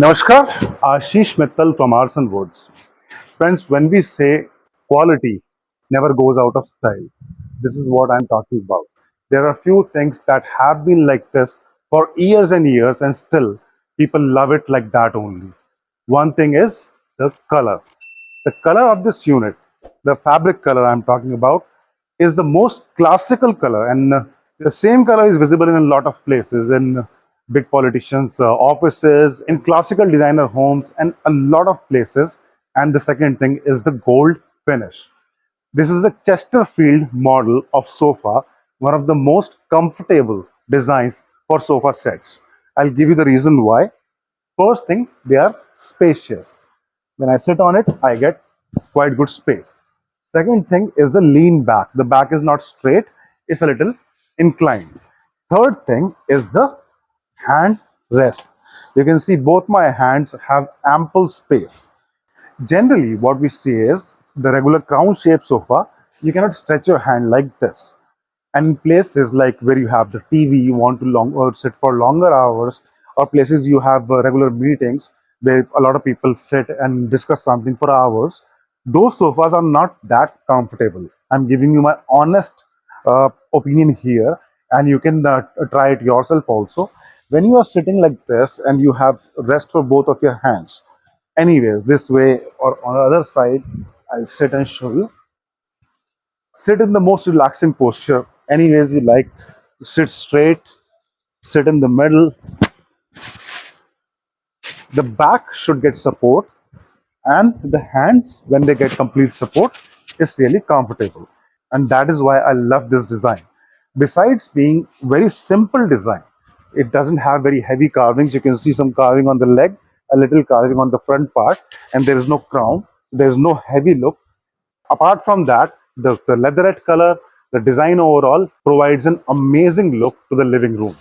Namaskar, Ashish Mittal from Aarsun Woods. Friends, when we say quality never goes out of style, this is what I'm talking about. There are few things that have been like this for years and years, and still people love it like that only. One thing is the color. The color of this unit, the fabric color I'm talking about, is the most classical color, and the same color is visible in a lot of places in big politicians' offices, in classical designer homes, and a lot of places. And the second thing is the gold finish. This is the Chesterfield model of sofa, one of the most comfortable designs for sofa sets. I'll give you the reason why. First thing, they are spacious. When I sit on it, I get quite good space. Second thing is the lean back. The back is not straight, it's a little inclined. Third thing is the hand rest. You can see both my hands have ample space. Generally, what we see is the regular crown shaped sofa, you cannot stretch your hand like this. And in places like where you have the TV, you want to or sit for longer hours, or places you have regular meetings where a lot of people sit and discuss something for hours, those sofas are not that comfortable. I'm giving you my honest opinion here, and you can try it yourself also. When you are sitting like this and you have rest for both of your hands, anyways, this way or on the other side, I'll sit and show you. Sit in the most relaxing posture, anyways you like. Sit straight, sit in the middle. The back should get support, and the hands, when they get complete support, is really comfortable. And that is why I love this design. Besides being very simple design, it doesn't have very heavy carvings. You can see some carving on the leg, a little carving on the front part, and there is no crown, there is no heavy look. Apart from that, the leatherette color, the design overall provides an amazing look to the living room.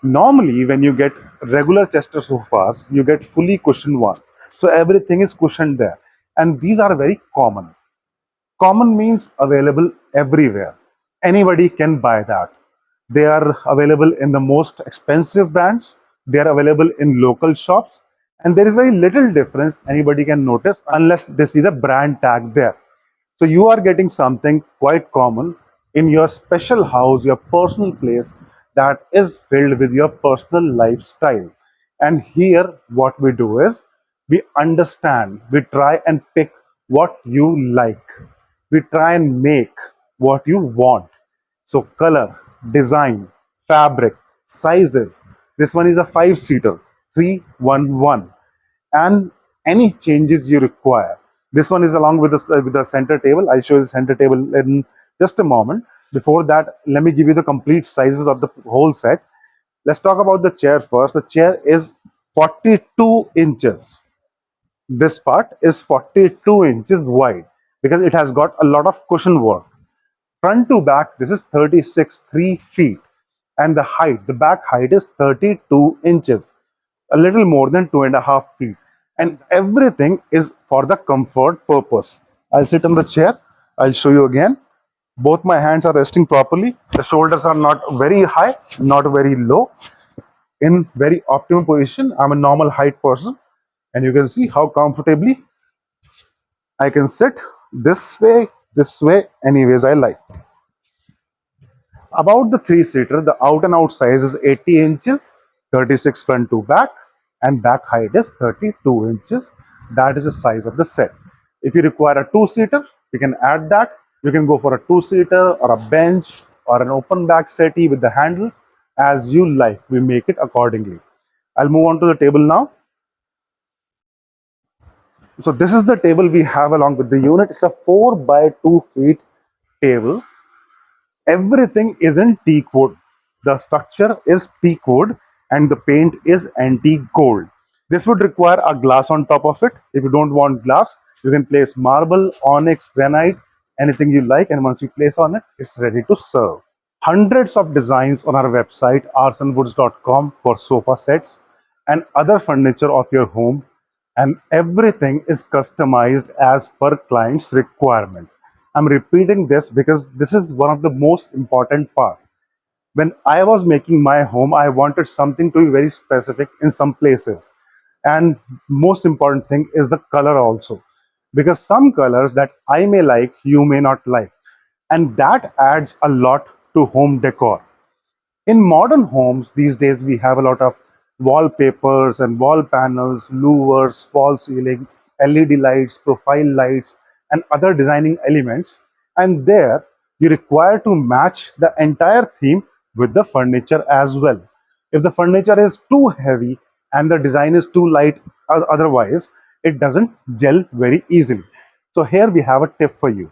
Normally, when you get regular Chester sofas, you get fully cushioned ones. So everything is cushioned there. And these are very common. Common means available everywhere. Anybody can buy that. They are available in the most expensive brands. They are available in local shops. And there is very little difference anybody can notice unless they see the brand tag there. So you are getting something quite common in your special house, your personal place that is filled with your personal lifestyle. And here, what we do is we understand, we try and pick what you like, we try and make what you want. So, color, design, fabric, sizes. This one is a 5-seater, 311, and any changes you require. This one is along with the center table. I'll show you the center table in just a moment. Before that, let me give you the complete sizes of the whole set. Let's talk about the chair first. The chair is 42 inches. This part is 42 inches wide because it has got a lot of cushion work. Front to back, this is 36, 3 feet. And the height, the back height is 32 inches, a little more than 2.5 feet. And everything is for the comfort purpose. I'll sit on the chair. I'll show you again. Both my hands are resting properly. The shoulders are not very high, not very low. In very optimum position. I'm a normal height person. And you can see how comfortably I can sit this way, anyways I like. About the 3-seater, the out and out size is 80 inches, 36 front to back, and back height is 32 inches. That is the size of the set. If you require a 2-seater, you can add that. You can go for a 2-seater or a bench or an open back settee with the handles as you like. We make it accordingly. I'll move on to the table now. So this is the table we have along with the unit. It's a 4 by 2 feet table. Everything is in teak wood. The structure is teak wood and the paint is antique gold. This would require a glass on top of it. If you don't want glass, you can place marble, onyx, granite, anything you like, and once you place on it, it's ready to serve. Hundreds of designs on our website aarsunwoods.com for sofa sets and other furniture of your home, and everything is customized as per client's requirement. I'm repeating this because this is one of the most important part. When I was making my home, I wanted something to be very specific in some places. And most important thing is the color also, because some colors that I may like, you may not like, and that adds a lot to home decor. In modern homes these days, we have a lot of wallpapers and wall panels, louvers, fall ceiling, LED lights, profile lights, and other designing elements. And there, you require to match the entire theme with the furniture as well. If the furniture is too heavy and the design is too light, otherwise, it doesn't gel very easily. So here we have a tip for you.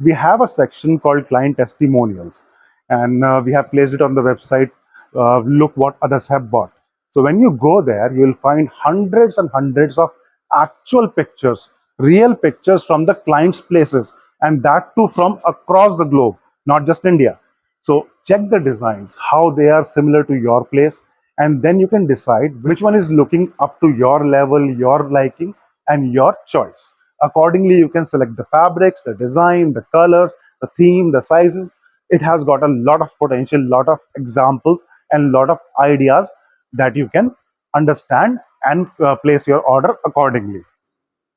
We have a section called client testimonials, and we have placed it on the website. Look what others have bought. So when you go there, you will find hundreds and hundreds of actual pictures, real pictures from the client's places, and that too from across the globe, not just India. So check the designs, how they are similar to your place, and then you can decide which one is looking up to your level, your liking, and your choice. Accordingly, you can select the fabrics, the design, the colors, the theme, the sizes. It has got a lot of potential, lot of examples, and lot of ideas that you can understand and place your order accordingly.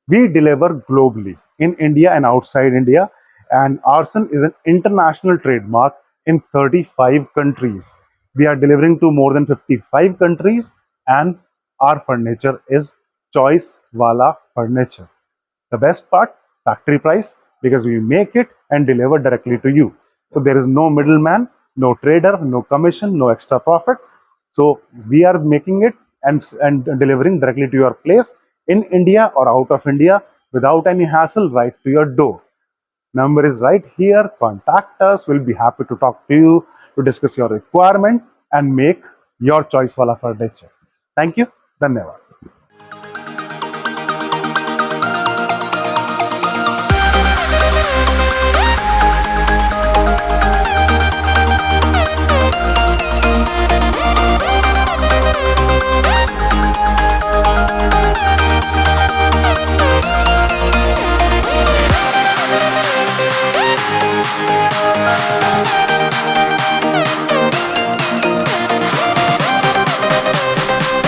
We deliver globally in India and outside India, and Aarsun is an international trademark in 35 countries. We are delivering to more than 55 countries, and our furniture is choice wala furniture. The best part, factory price, because we make it and deliver directly to you. So there is no middleman, no trader, no commission, no extra profit. So we are making it and delivering directly to your place in India or out of India without any hassle, right to your door. Number is right here. Contact us. We'll be happy to talk to you, to discuss your requirement and make your choice wala furniture. Thank you. Dhanyavad.